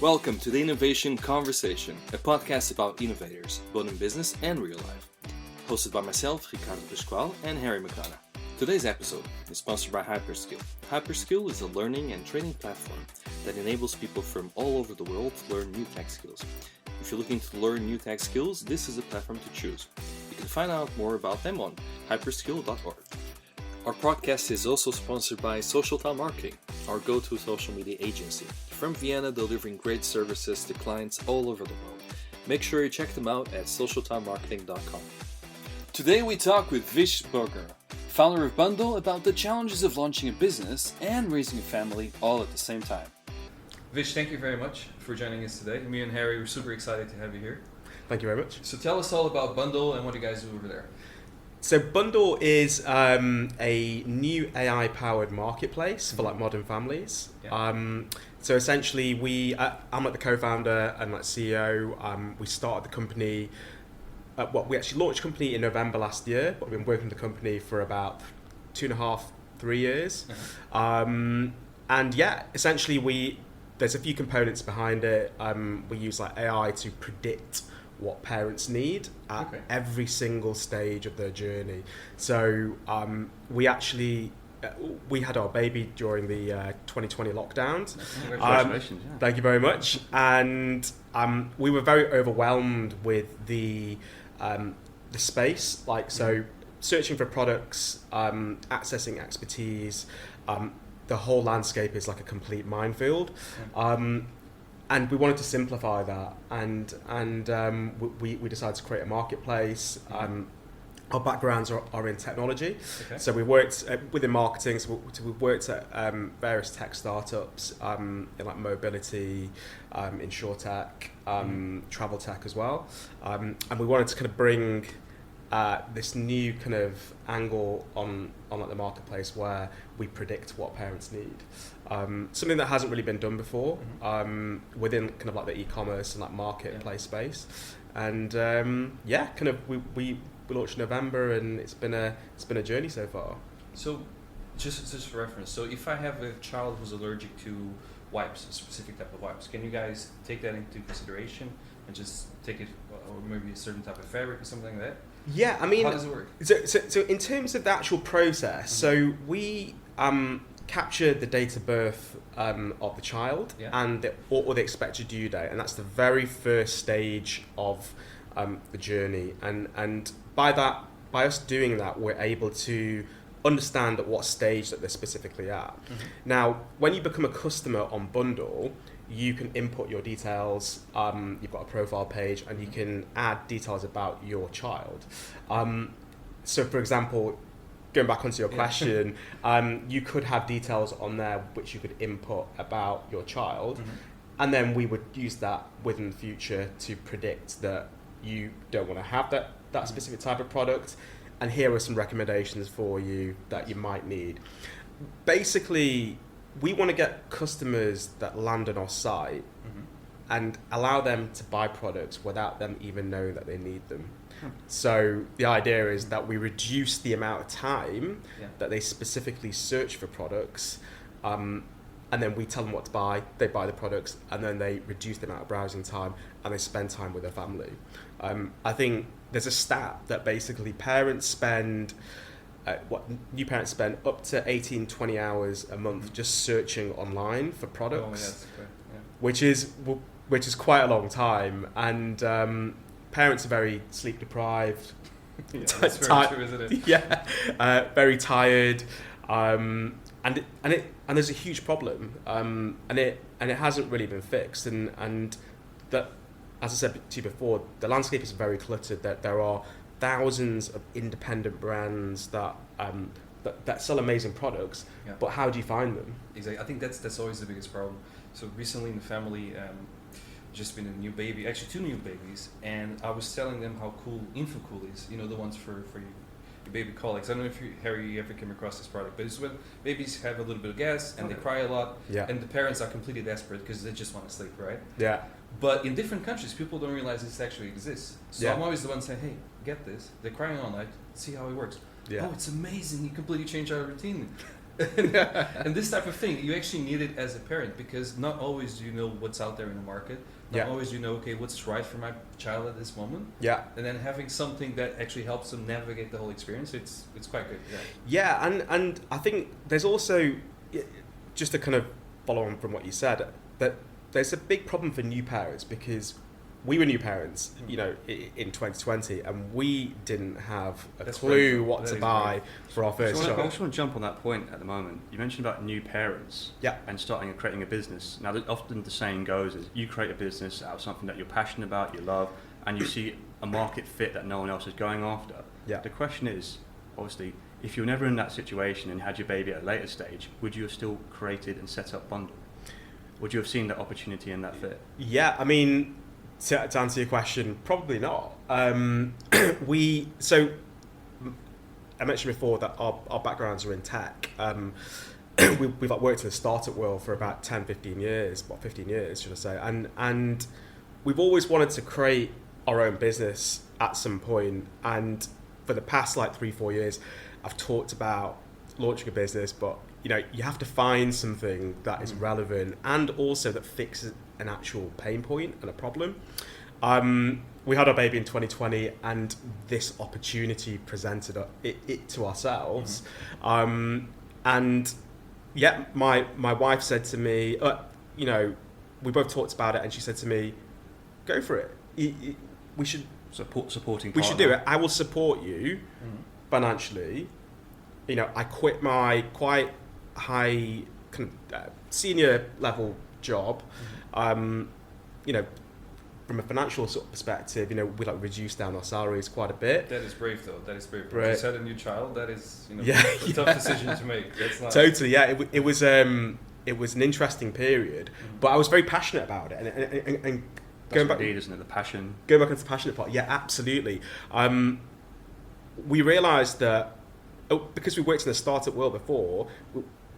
Welcome to the Innovation Conversation, a podcast about innovators, both in business and real life. Hosted by myself, Ricardo Pascual, and Harry McDonough. Today's episode is sponsored by Hyperskill. Hyperskill is a learning and training platform that enables people from all over the world to learn new tech skills. If you're looking to learn new tech skills, this is a platform to choose. You can find out more about them on hyperskill.org. Our podcast is also sponsored by Social Time Marketing, our go-to social media agency. From Vienna, delivering great services to clients all over the world. Make sure you check them out at socialtimemarketing.com. Today we talk with Vish Burgul, founder of bndle, about the challenges of launching a business and raising a family all at the same time. Vish, thank you very much for joining us today. Me and Harry were super excited to have you here. Thank you very much. So tell us all about bndle and what you guys do over there. So bndle is a new AI-powered marketplace for like modern families. Yeah. So essentially, I'm like the co-founder and like CEO. We started the company. We actually launched the company in November last year, but we've been working with the company for about 2.5, 3 years. And yeah, essentially there's a few components behind it. We use like AI to predict what parents need at every single stage of their journey. So we had our baby during the 2020 lockdowns. Congratulations. Thank you very much. And we were very overwhelmed with the space. Searching for products, accessing expertise. The whole landscape is like a complete minefield. And we wanted to simplify that, and we decided to create a marketplace. Our backgrounds are in technology, so we worked within marketing. So we've worked at various tech startups in like mobility, insurtech, travel tech as well, and we wanted to kind of bring this new kind of angle on like the marketplace where we predict what parents need. Something that hasn't really been done before within kind of like the e-commerce and like marketplace space. And we launched in November, and it's been a journey so far. So just for reference, so if I have a child who's allergic to wipes, a specific type of wipes, can you guys take that into consideration and just take it, or maybe a certain type of fabric or something like that? Yeah, I mean, how does it work? So in terms of the actual process, so we capture the date of birth of the child and or the expected due date, and that's the very first stage of the journey. And by us doing that, we're able to understand at what stage that they're specifically at. Now, when you become a customer on bndle, you can input your details. You've got a profile page, and you can add details about your child. So, for example, going back onto your question, you could have details on there which you could input about your child, and then we would use that within the future to predict that you don't want to have that specific type of product, and here are some recommendations for you that you might need. Basically, we want to get customers that land on our site and allow them to buy products without them even knowing that they need them. So the idea is that we reduce the amount of time that they specifically search for products, and then we tell them what to buy, they buy the products, and then they reduce the amount of browsing time, and they spend time with their family. I think there's a stat that basically new parents spend up to 18-20 hours a month just searching online for products, which is quite a long time, and parents are very sleep deprived. That's very true, isn't it? Yeah, very tired, and there's a huge problem, and it hasn't really been fixed, and that, as I said to you before, the landscape is very cluttered. That there are thousands of independent brands that sell amazing products, but how do you find them? Exactly. I think that's always the biggest problem. So recently in the family, just been a new baby, actually 2 new babies, and I was telling them how cool InfoCool is. You know, the ones for your baby colics. I don't know if you ever came across this product, but it's when babies have a little bit of gas and they cry a lot, and the parents are completely desperate because they just want to sleep, right? Yeah. But in different countries, people don't realize this actually exists. So I'm always the one saying, hey, get this. They're crying all night. See how it works. Yeah. Oh, it's amazing. You completely change our routine. And this type of thing, you actually need it as a parent, because not always do you know what's out there in the market. Not always do you know, okay, what's right for my child at this moment. Yeah. And then having something that actually helps them navigate the whole experience, it's quite good. And I think there's also, just to kind of follow on from what you said, that there's a big problem for new parents, because we were new parents, you know, in 2020, and we didn't have a clue what to buy for our first child. I just want to jump on that point at the moment. You mentioned about new parents and starting and creating a business. Now, often the saying goes is you create a business out of something that you're passionate about, you love, and you see a market fit that no one else is going after. Yeah. The question is, obviously, if you're never in that situation and had your baby at a later stage, would you have still created and set up Bundle? Would you have seen that opportunity and that fit? Yeah, I mean, to answer your question, probably not. I mentioned before that our backgrounds are in tech. We've like worked in the startup world for about 15 years should I say, and we've always wanted to create our own business at some point, and for the past like 3-4 years I've talked about launching a business, but you know, you have to find something that is relevant and also that fixes an actual pain point and a problem. We had our baby in 2020, and this opportunity presented it to ourselves. And yeah, my wife said to me, you know, we both talked about it, and she said to me, "Go for it. We should supporting. We should do it. I will support you financially." You know, I quit my quite high senior level job. You know, from a financial sort of perspective, you know, we like reduced down our salaries quite a bit. That is brave, though. That is brave. Right. You said a new child. That is, you know, a tough decision to make. That's not totally. Yeah, it was an interesting period, but I was very passionate about it, and going back, isn't it? The passion. Going back into the passionate part, yeah, absolutely. We realised that because we worked in the startup world before,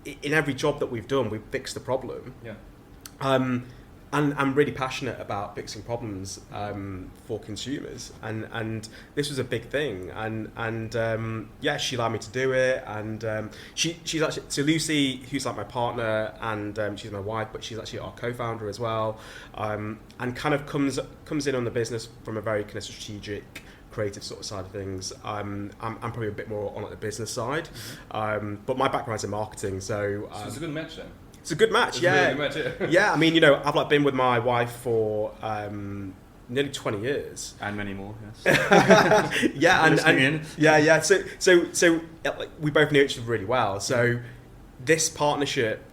in every job that we've done, we've fixed the problem. Yeah. And I'm really passionate about fixing problems for consumers, and this was a big thing. And yeah, she allowed me to do it, and she's actually, so Lucy, who's like my partner, and she's my wife, but she's actually our co-founder as well, and kind of comes in on the business from a very kind of strategic, creative sort of side of things. I'm probably a bit more on the business side, but my background's in marketing, so it's a good match then. It's a good match, yeah. Really good match, yeah. Yeah, I mean, you know, I've like been with my wife for nearly 20 years, and many more. Yes. Yeah, yeah. So like, we both knew each other really well. So this partnership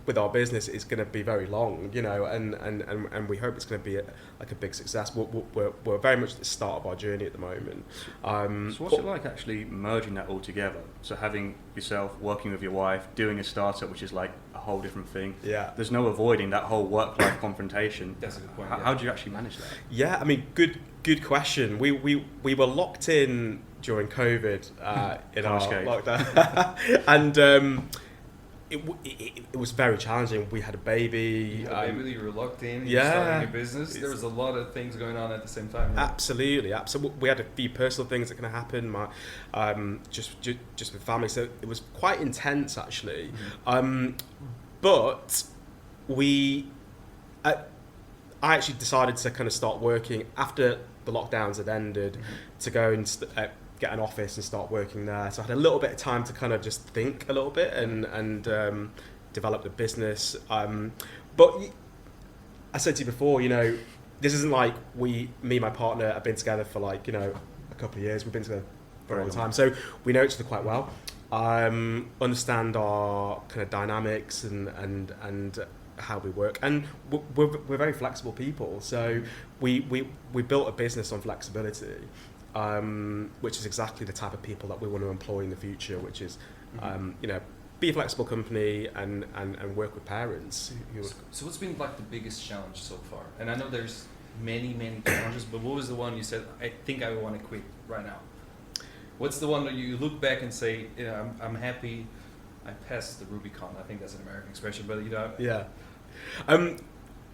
with our business is going to be very long, you know, and we hope it's going to be like a big success. We're very much at the start of our journey at the moment. So what's it like actually merging that all together? So having yourself working with your wife, doing a startup, which is like a whole different thing. Yeah. There's no avoiding that whole work-life confrontation. That's a good point. How do you actually manage that? Yeah, I mean, good question. We were locked in during COVID in our lockdown, and it was very challenging. We had a baby. You were locked in. You were starting a business. There was a lot of things going on at the same time. Right? Absolutely. We had a few personal things that can happen. Just with family, so it was quite intense actually. But I actually decided to kind of start working after the lockdowns had ended, to go and get an office and start working there. So I had a little bit of time to kind of just think a little bit and develop the business. But I said to you before, you know, this isn't like me and my partner have been together for like, you know, a couple of years. We've been together for a long time. So we know each other quite well. Understand our kind of dynamics and how we work. And we're very flexible people. So we built a business on flexibility. Which is exactly the type of people that we want to employ in the future, which is, you know, be a flexible company and work with parents. So what's been like the biggest challenge so far? And I know there's many challenges, but what was the one you said, I think I want to quit right now? What's the one that you look back and say, you know, I'm happy I passed the Rubicon? I think that's an American expression, but you know. Yeah.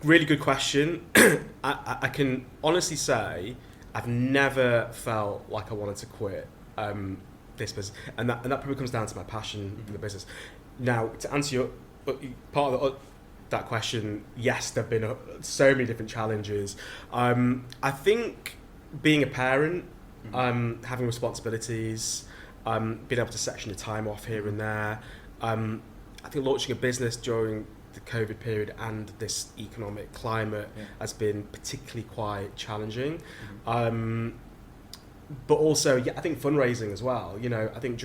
Really good question. I can honestly say I've never felt like I wanted to quit this business, and that probably comes down to my passion for the business. Now, to answer your part of that question, yes, there have been so many different challenges. I think being a parent, having responsibilities, being able to section your time off here and there. I think launching a business during the COVID period and this economic climate has been particularly quite challenging. But also, I think fundraising as well. I think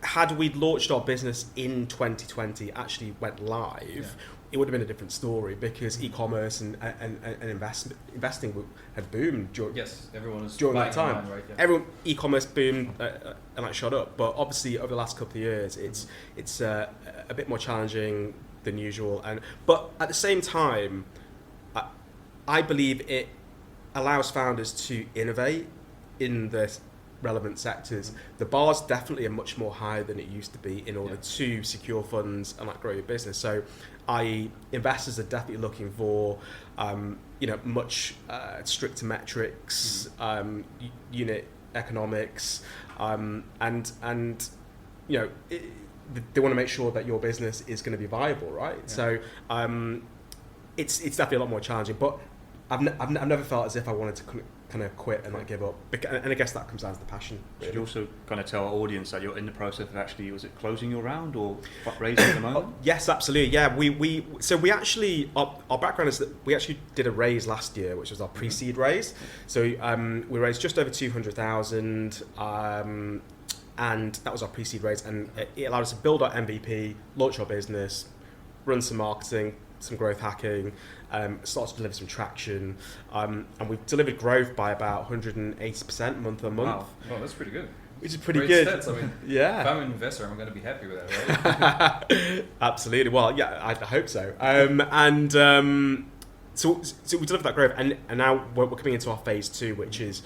had we launched our business in 2020, actually went live, it would have been a different story, because e-commerce and investing had boomed during that time. Online, right? Everyone, e-commerce boomed and shot up. But obviously, over the last couple of years, it's a bit more challenging than usual. But at the same time, I believe it allows founders to innovate in the relevant sectors. The bar's definitely much more higher than it used to be in order to secure funds and grow your business. So, investors are definitely looking for much stricter metrics, unit economics, and they want to make sure that your business is going to be viable, right? Yeah. So it's definitely a lot more challenging. But I've never felt as if I wanted to kind of quit and give up, and I guess that comes down to the passion. Really. Should you also kind of tell our audience that you're in the process of actually, was it closing your round or raising at the moment? Yes, absolutely. Yeah, we actually our background is that we actually did a raise last year, which was our pre-seed raise. So we raised just over 200,000, and that was our pre-seed raise, and it allowed us to build our MVP, launch our business, run some marketing, some growth hacking, start to deliver some traction, and we've delivered growth by about 180% month on month. Wow, well, that's pretty good. Which is pretty good. Stats. I mean, if I'm an investor, I'm going to be happy with that, right? Absolutely. Well, yeah, I hope so. So we delivered that growth, and now we're coming into our phase 2, which is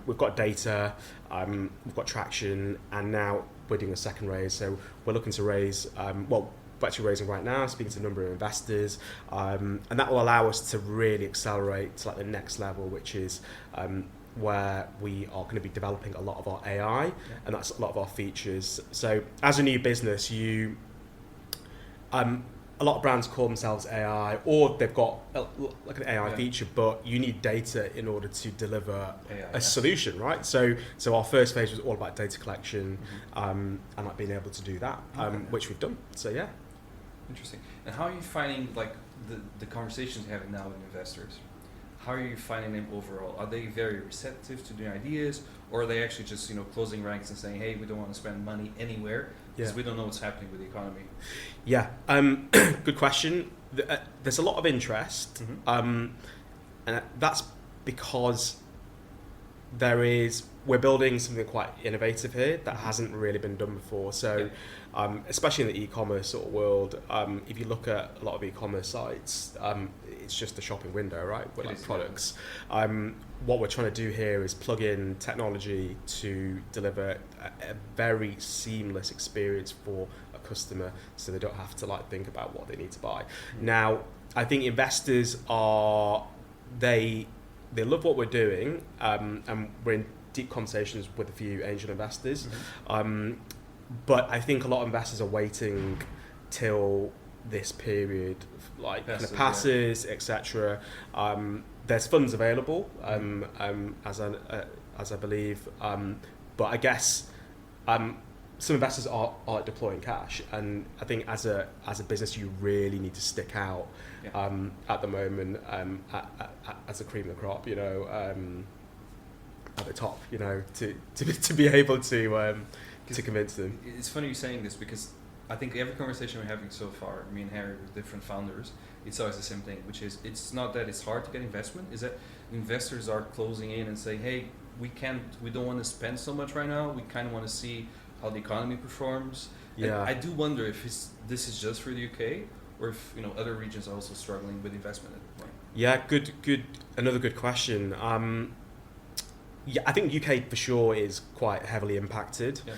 we've got data, we've got traction, and now we're doing a second raise. So we're looking to raise, we're actually raising right now, speaking to a number of investors, and that will allow us to really accelerate to the next level, which is where we are going to be developing a lot of our AI, and that's a lot of our features. So as a new business, a lot of brands call themselves AI, or they've got an AI feature, but you need data in order to deliver a solution, right? So our first phase was all about data collection, and being able to do that, which we've done. So yeah. Interesting. And how are you finding the conversations you're having now with investors? How are you finding them overall? Are they very receptive to new ideas, or are they actually just closing ranks and saying, hey, we don't want to spend money anywhere because we don't know what's happening with the economy? Yeah, good question. There's a lot of interest, and that's because we're building something quite innovative here that hasn't really been done before. So, especially in the e-commerce sort of world, if you look at a lot of e-commerce sites, it's just a shopping window, right, with products. What we're trying to do here is plug in technology to deliver a very seamless experience for a customer, so they don't have to think about what they need to buy. Now, I think investors they love what we're doing, and we're in deep conversations with a few angel investors. But I think a lot of investors are waiting till this period passes, etc. There's funds available, as I believe, but I guess some investors are deploying cash, and I think as a business you really need to stick out at the moment as a cream of the crop, at the top, to be able to convince them. It's funny you saying this, because I think every conversation we're having so far, me and Harry with different founders, it's always the same thing, which is it's not that it's hard to get investment, is that investors are closing in and saying, hey, we don't want to spend so much right now, we kind of want to see how the economy performs. Yeah. And I do wonder if this is just for the UK, or if other regions are also struggling with investment at the point. Yeah, good. Another good question. I think UK for sure is quite heavily impacted. Yeah.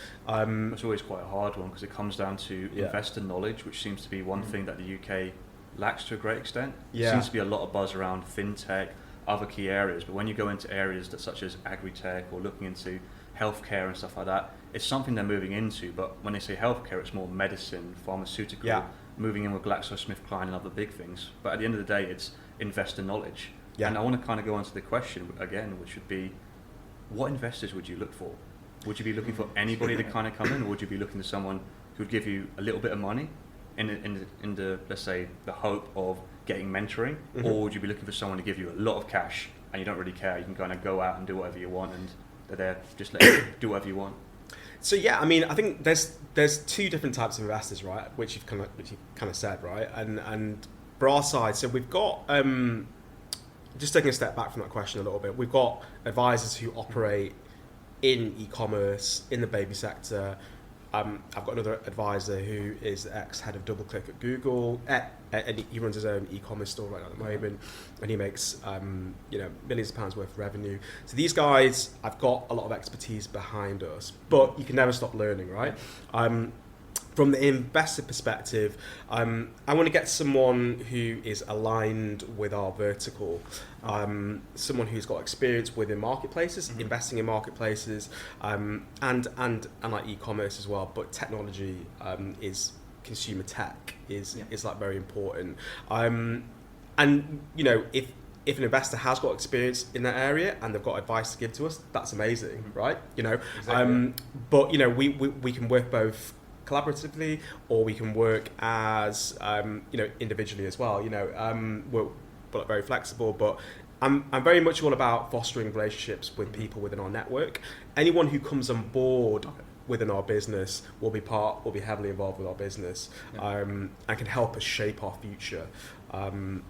It's always quite a hard one, because it comes down to investor knowledge, which seems to be one thing that the UK lacks to a great extent. There seems to be a lot of buzz around fintech, other key areas, but when you go into areas such as agri-tech or looking into healthcare and stuff like that. It's something they're moving into, but when they say healthcare, it's more medicine, pharmaceutical, moving in with GlaxoSmithKline and other big things. But at the end of the day, it's investor knowledge. Yeah. And I want to kind of go on to the question again, which would be, what investors would you look for? Would you be looking for anybody to kind of come in, or would you be looking to someone who would give you a little bit of money in the let's say, the hope of getting mentoring, or would you be looking for someone to give you a lot of cash and you don't really care, you can kind of go out and do whatever you want and they're there just let you do whatever you want? So I mean, I think there's two different types of investors, right? Which you've kind of said, right? And for our side, so we've got just taking a step back from that question a little bit. We've got advisors who operate in e-commerce, in the baby sector. I've got another advisor who is ex-head of DoubleClick at Google, and he runs his own e-commerce store right now at the moment, and he makes millions of pounds worth of revenue. So these guys, I've got a lot of expertise behind us, but you can never stop learning, right? From the investor perspective, I want to get someone who is aligned with our vertical, someone who's got experience within marketplaces, investing in marketplaces, and like e-commerce as well. But technology is consumer tech is like very important. And if an investor has got experience in that area and they've got advice to give to us, that's amazing, right? Exactly. But we can work both collaboratively, or we can work as individually as well. We're very flexible, but I'm very much all about fostering relationships with people within our network. Anyone who comes on board within our business will be heavily involved with our business, and can help us shape our future in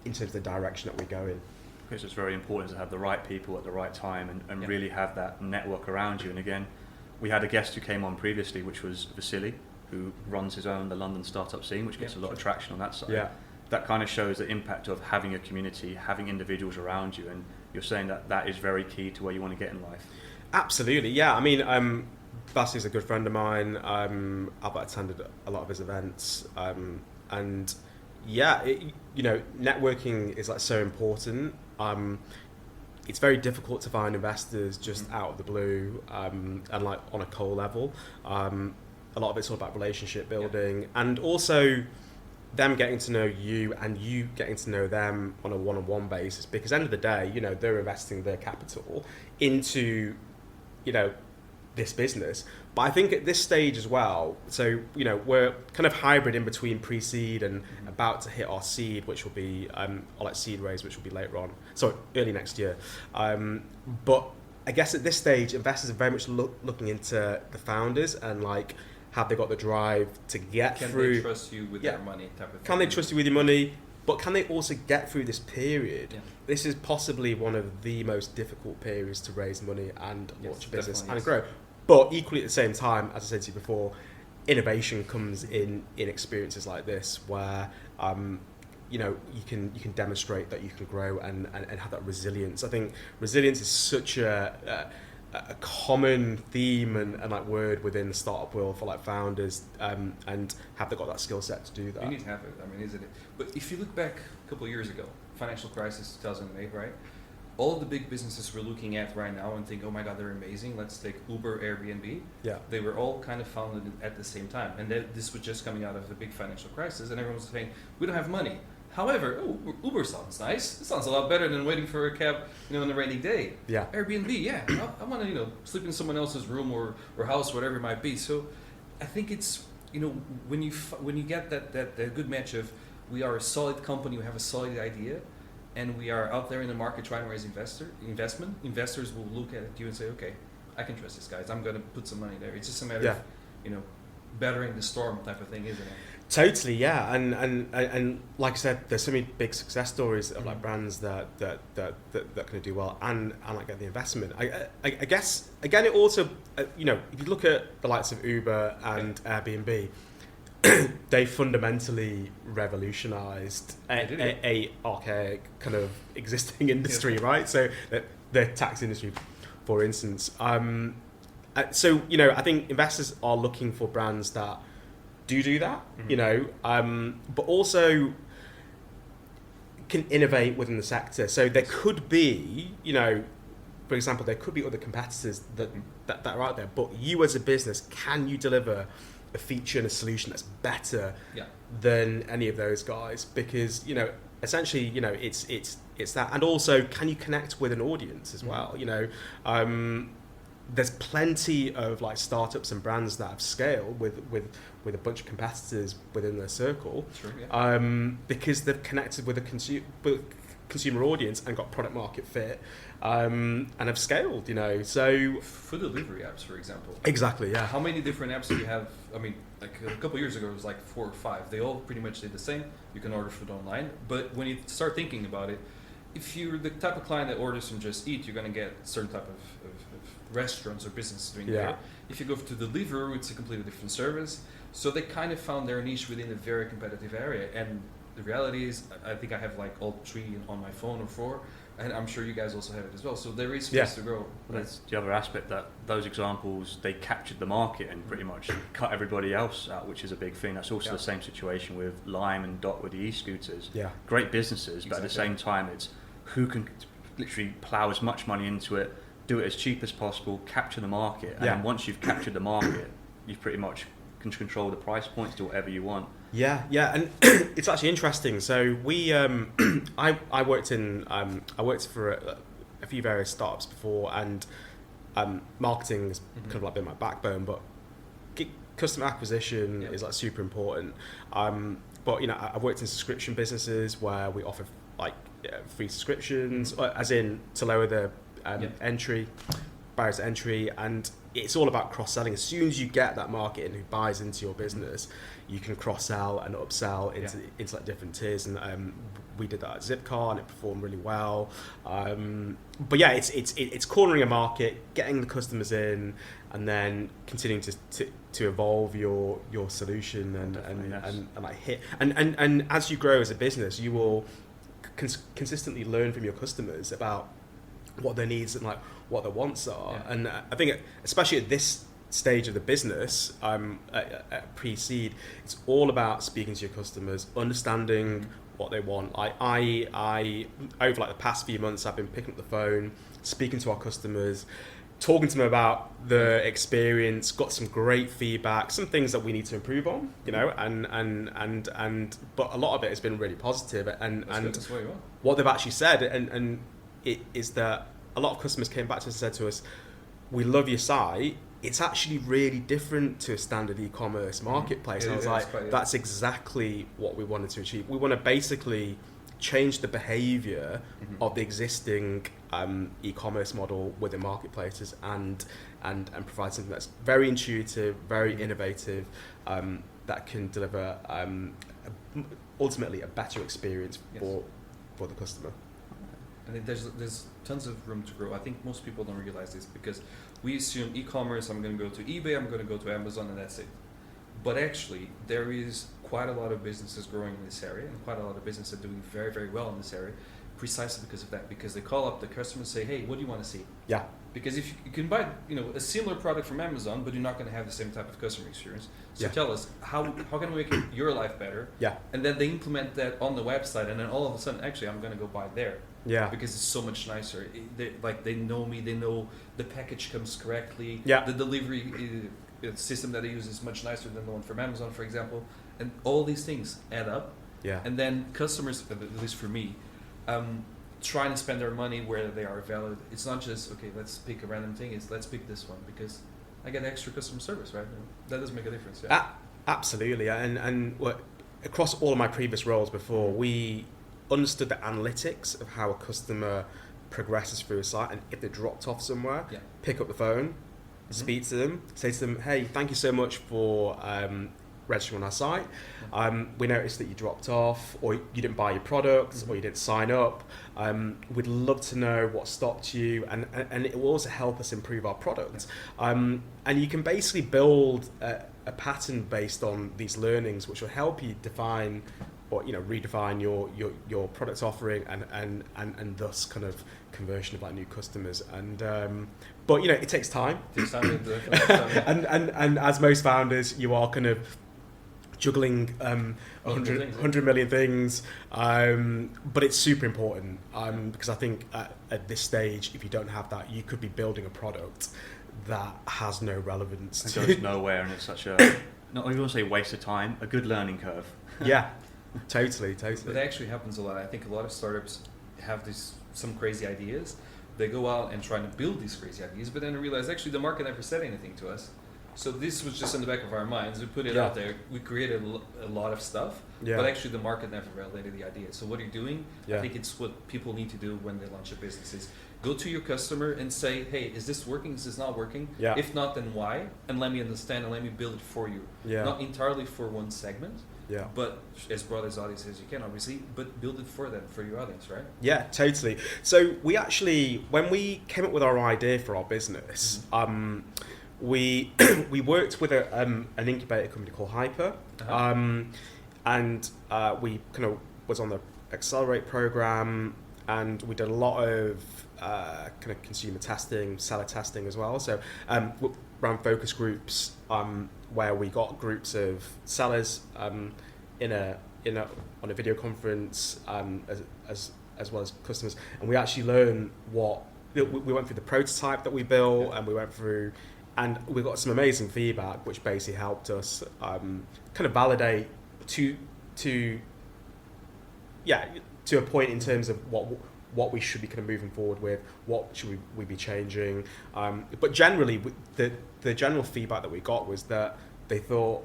terms of the direction that we go in. Because it's very important to have the right people at the right time and really have that network around you. And again, we had a guest who came on previously, which was Vasily, who runs his own, the London startup scene, which gets a lot of traction on that side. Yeah. That kind of shows the impact of having a community, having individuals around you, and you're saying that is very key to where you want to get in life. Absolutely, yeah. I mean, Vasily's a good friend of mine. I've attended a lot of his events, and networking is like so important. It's very difficult to find investors just out of the blue, and like on a cold level. A lot of it's all about relationship building, and also them getting to know you and you getting to know them on a one-on-one basis. Because at the end of the day, they're investing their capital into, this business. But I think at this stage as well, so we're kind of hybrid in between pre-seed and about to hit our seed, which will be or like seed raise, which will be later on, so early next year. But I guess at this stage, investors are very much looking into the founders and like, have they got the drive to get through? Can they trust you with their money type of thing? Can they trust you with your money? But can they also get through this period? Yeah. This is possibly one of the most difficult periods to raise money and launch a business and grow. But equally at the same time, as I said to you before, innovation comes in experiences like this where you can demonstrate that you can grow and have that resilience. I think resilience is such a common theme and like word within the startup world for like founders, and have they got that skill set to do that? You need to have it. I mean, isn't it? But if you look back a couple of years ago, financial crisis 2008, right? All the big businesses we're looking at right now and think, oh my God, they're amazing. Let's take Uber, Airbnb. Yeah. They were all kind of founded at the same time. And this was just coming out of the big financial crisis, and everyone was saying, we don't have money. However, Uber sounds nice. It sounds a lot better than waiting for a cab, on a rainy day. Yeah. Airbnb, I want to, sleep in someone else's room or house, whatever it might be. So I think it's, when you get that good match of, we are a solid company, we have a solid idea, and we are out there in the market trying to raise investment, investors will look at you and say, okay, I can trust these guys. I'm going to put some money there. It's just a matter of, bettering the storm type of thing, isn't it? Totally, yeah. And like I said, there's so many big success stories of like brands that can do well and like get the investment. I guess again, it also if you look at the likes of Uber and Airbnb, they fundamentally revolutionized a archaic kind of existing industry, right? So the taxi industry, for instance. So I think investors are looking for brands that do that, but also can innovate within the sector. So there could be, for example, there could be other competitors that are out there, but you as a business, can you deliver a feature and a solution that's better than any of those guys? Because, you know, essentially, you know, it's that. And also, can you connect with an audience as well? You know, there's plenty of like startups and brands that have scaled with a bunch of competitors within their circle, because they've connected with a consumer audience and got product market fit, and have scaled, you know. So for delivery apps, for example, exactly, yeah. How many different apps do you have? I mean, like a couple of years ago, it was like 4 or 5. They all pretty much did the same. You can order food online, but when you start thinking about it, if you're the type of client that orders from Just Eat, you're going to get a certain type of restaurants or businesses doing there. If you go to Deliveroo, it's a completely different service. So they kind of found their niche within a very competitive area. And the reality is, I think I have like all 3 on my phone or 4, and I'm sure you guys also have it as well. So there is space to grow. But that's the other aspect, that those examples, they captured the market and pretty much cut everybody else out, which is a big thing. That's also the same situation with Lime and Dot with the e-scooters. Great businesses, but at the same time, it's who can literally plow as much money into it, do it as cheap as possible, capture the market, and then once you've captured the market, you pretty much can control the price points, do whatever you want. And it's actually interesting. So we, I worked for a few various startups before, and marketing has kind of like been my backbone, but customer acquisition is like super important. But you know, I've worked in subscription businesses where we offer like free subscriptions, as in to lower the barriers to entry, and it's all about cross-selling. As soon as you get that market in who buys into your business, you can cross-sell and upsell into like different tiers, and we did that at Zipcar and it performed really well. But yeah, it's cornering a market, getting the customers in, and then continuing to evolve your solution and like hit and as you grow as a business, you will consistently learn from your customers about what their needs and like what their wants are. And I think especially at this stage of the business, at pre-seed, it's all about speaking to your customers, understanding what they want. I over like the past few months, I've been picking up the phone, speaking to our customers, talking to them about the experience, got some great feedback, some things that we need to improve on, you know, and but a lot of it has been really positive, and what they've actually said, and it is that a lot of customers came back to us and said to us, we love your site, it's actually really different to a standard e-commerce marketplace. And I was like, that's exactly what we wanted to achieve. We want to basically change the behavior of the existing e-commerce model within marketplaces, and provide something that's very intuitive, very innovative, that can deliver ultimately a better experience for the customer. I think there's tons of room to grow. I think most people don't realize this because we assume e-commerce, I'm going to go to eBay, I'm going to go to Amazon, and that's it. But actually, there is quite a lot of businesses growing in this area, and quite a lot of businesses are doing very, very well in this area, precisely because of that. Because they call up the customer and say, hey, what do you want to see? Yeah. Because if you can buy, you know, a similar product from Amazon, but you're not going to have the same type of customer experience. So tell us, how can we make your life better? Yeah. And then they implement that on the website, and then all of a sudden, actually, I'm going to go buy there. Yeah. Because it's so much nicer. They know me. They know the package comes correctly. Yeah. The delivery system that they use is much nicer than the one from Amazon, for example. And all these things add up. Yeah. And then customers, at least for me, trying to spend their money where they are valid. It's not just, okay, let's pick a random thing. It's let's pick this one because I get extra customer service, right? That does make a difference. Yeah. Absolutely. And across all of my previous roles before, we understood the analytics of how a customer progresses through a site, and if they dropped off somewhere, pick up the phone, speak to them, say to them, hey, thank you so much for registering on our site. We noticed that you dropped off, or you didn't buy your product, or you didn't sign up. We'd love to know what stopped you, and it will also help us improve our product. And you can basically build a pattern based on these learnings, which will help you define or redefine your product offering and thus kind of conversion of like new customers. And but it takes time. It takes time. And as most founders, you are kind of juggling 100 million things, but it's super important because I think at this stage, if you don't have that, you could be building a product that has no relevance. It goes nowhere, and it's such a, not even want to say waste of time, a good learning curve. Yeah, totally. But it actually happens a lot. I think a lot of startups have some crazy ideas. They go out and try to build these crazy ideas, but then they realize actually the market never said anything to us. So this was just in the back of our minds. We put it out there. We created a lot of stuff, but actually the market never validated the idea. So what are you doing? I think it's what people need to do when they launch a business is go to your customer and say, hey, is this working? Is this not working? If not, then why? And let me understand and let me build it for you. Not entirely for one segment, but as broad as audience as you can, obviously, but build it for them, for your audience, right? Yeah, totally. So we actually, when we came up with our idea for our business, we worked with an incubator company called Hyper, and we kind of was on the Accelerate program, and we did a lot of kind of consumer testing, seller testing as well. So we ran focus groups where we got groups of sellers on a video conference as well as customers, and we actually learned we went through the prototype that we built, and we went through. And we got some amazing feedback, which basically helped us kind of validate to a point in terms of what we should be kind of moving forward with, what should we be changing. But generally, the general feedback that we got was that they thought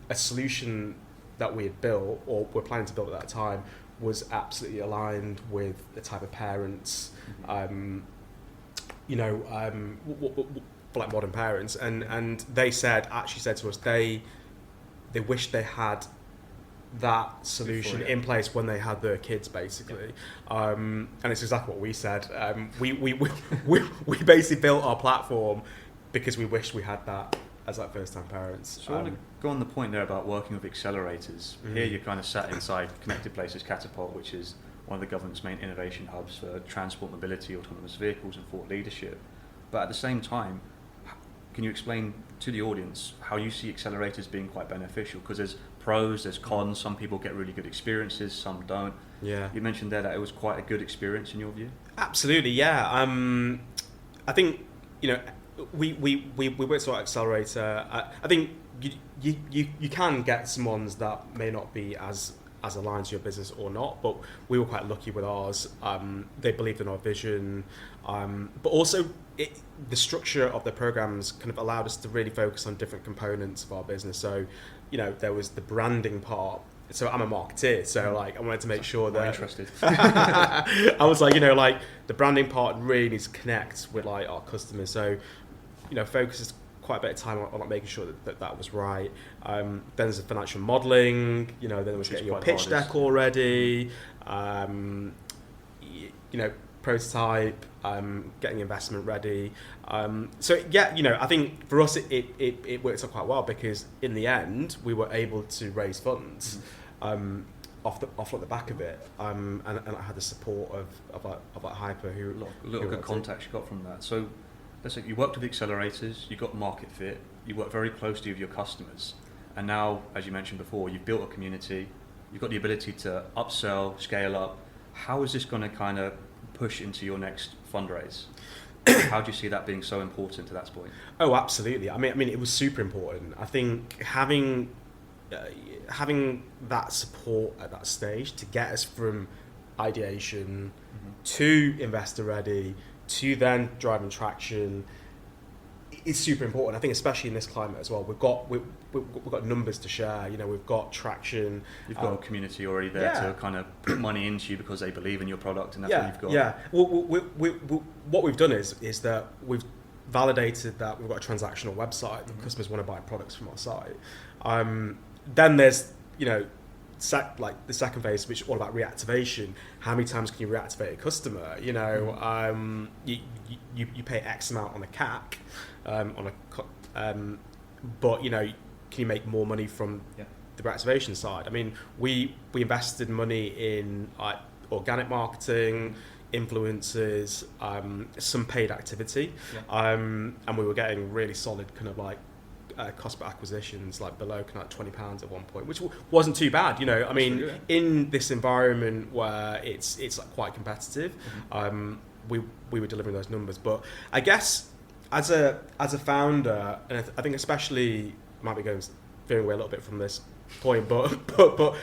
a solution that we had built or were planning to build at that time was absolutely aligned with the type of parents, for like modern parents, and they said to us they wished they had that solution in place when they had their kids, basically. And it's exactly what we said. We basically built our platform because we wished we had that as like first time parents. So I want to go on the point there about working with accelerators. Here you're kind of sat inside Connected Places Catapult, which is one of the government's main innovation hubs for transport, mobility, autonomous vehicles and thought leadership. But at the same time, can you explain to the audience how you see accelerators being quite beneficial? Because there's pros, there's cons, some people get really good experiences, some don't. Yeah. You mentioned there that it was quite a good experience in your view? Absolutely, yeah. I think, we worked with our accelerator. I think you can get some ones that may not be as aligned to your business or not, but we were quite lucky with ours. They believed in our vision, but also the structure of the programs kind of allowed us to really focus on different components of our business. So, there was the branding part. So I'm a marketeer, so I wanted to make sure that interested. I was the branding part really needs to connect with our customers. So, focus quite a bit of time on making sure that was right. Then there's the financial modelling, then there was getting your pitch deck already, prototype, getting investment ready. I think for us it worked out quite well because in the end we were able to raise funds off the back of it, and I had the support of Hyper, who a lot of good contacts you got from that. So let's say you worked with accelerators, you got market fit, you work very closely with your customers, and now, as you mentioned before, you've built a community, you've got the ability to upsell, scale up. How is this going to kind of push into your next fundraise? How do you see that being so important to that point? Oh, absolutely. I mean, it was super important. I think having that support at that stage to get us from ideation to investor ready to then driving traction is super important. I think especially in this climate as well, we've got numbers to share. We've got traction. You've got a community already there to kind of put money into you because they believe in your product, and that's what you've got. Yeah. What we've done is that we've validated that we've got a transactional website. Mm-hmm. Customers want to buy products from our site. Then there's the second phase, which is all about reactivation. How many times can you reactivate a customer? You pay X amount on a CAC, but can you make more money from the reactivation side? I mean, we invested money in organic marketing, influencers, some paid activity, and we were getting really solid kind of cost per acquisitions like below kind of like £20 at one point, which wasn't too bad. I mean, in this environment where it's like quite competitive, we were delivering those numbers. But I guess as a founder, and I think especially might be veering away a little bit from this point, but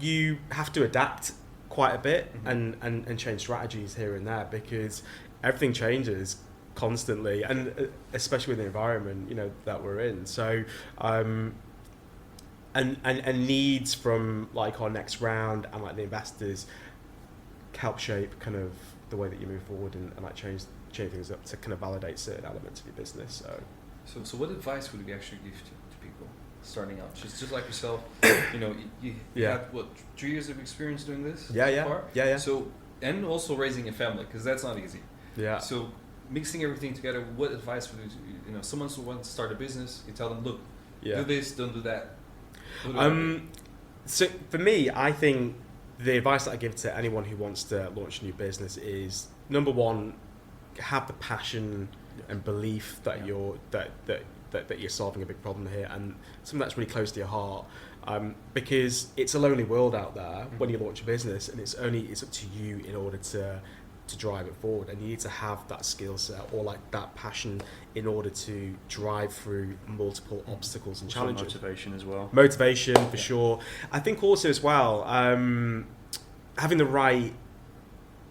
you have to adapt quite a bit and change strategies here and there, because everything changes constantly, and especially with the environment that we're in. So and needs from like our next round and like the investors help shape kind of the way that you move forward and like change things up to kind of validate certain elements of your business. So what advice would you actually give to people starting out, just like yourself? You had 3 years of experience doing this so far? Yeah. So, and also raising a family, because that's not easy. Yeah. So mixing everything together, what advice would you someone who wants to start a business, you tell them, look, do this, don't do that. So for me, I think the advice that I give to anyone who wants to launch a new business is, number one, have the passion and belief that you're solving a big problem here, and something that's really close to your heart, because it's a lonely world out there when you launch a business, and it's up to you in order to drive it forward, and you need to have that skill set or like that passion in order to drive through multiple obstacles and challenges. Motivation as well. Motivation for sure. I think also as well, having the right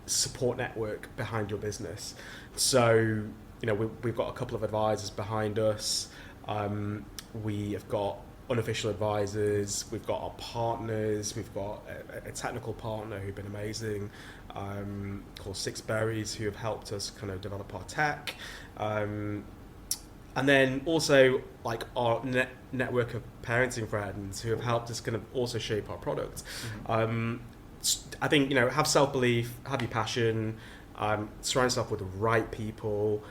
support network behind your business. So we've got a couple of advisors behind us. We have got unofficial advisors. We've got our partners. We've got a technical partner who've been amazing, called Six Berries, who have helped us kind of develop our tech. And then also like our network of parenting friends who have helped us kind of also shape our product. I think, have self-belief, have your passion, surround yourself with the right people.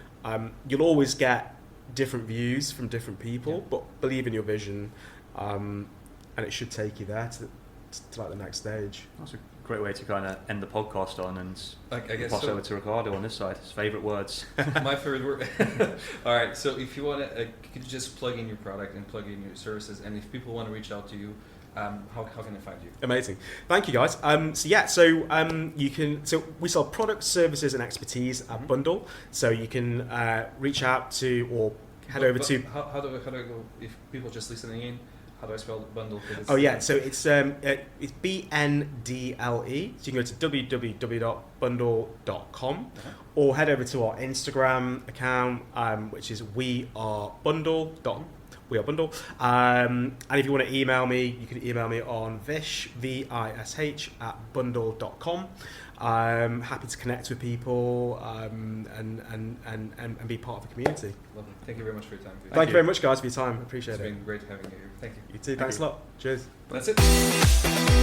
You'll always get different views from different people, but believe in your vision, and it should take you there to like the next stage. That's a great way to kind of end the podcast on, and I guess pass over to Ricardo on this side. His favourite words. My favourite word. All right, so if you want to, could you just plug in your product and plug in your services, and if people want to reach out to you, how can they find you? Amazing. Thank you, guys. So we sell products, services, and expertise at Bundle. So you can reach out to or head over to. How do I go? If people just listening in, how do I spell Bundle? So it's bndle. So you can go to www.bundle.com or head over to our Instagram account, which is We Are Bundle. And if you want to email me, you can email me on Vish, VISH, @bundle.com. I'm happy to connect with people and be part of the community. Lovely. Thank you very much for your time. Thank you very much, guys, for your time. Appreciate it. It's been great having you here. Thank you. You too. Thanks a lot. Cheers. That's it.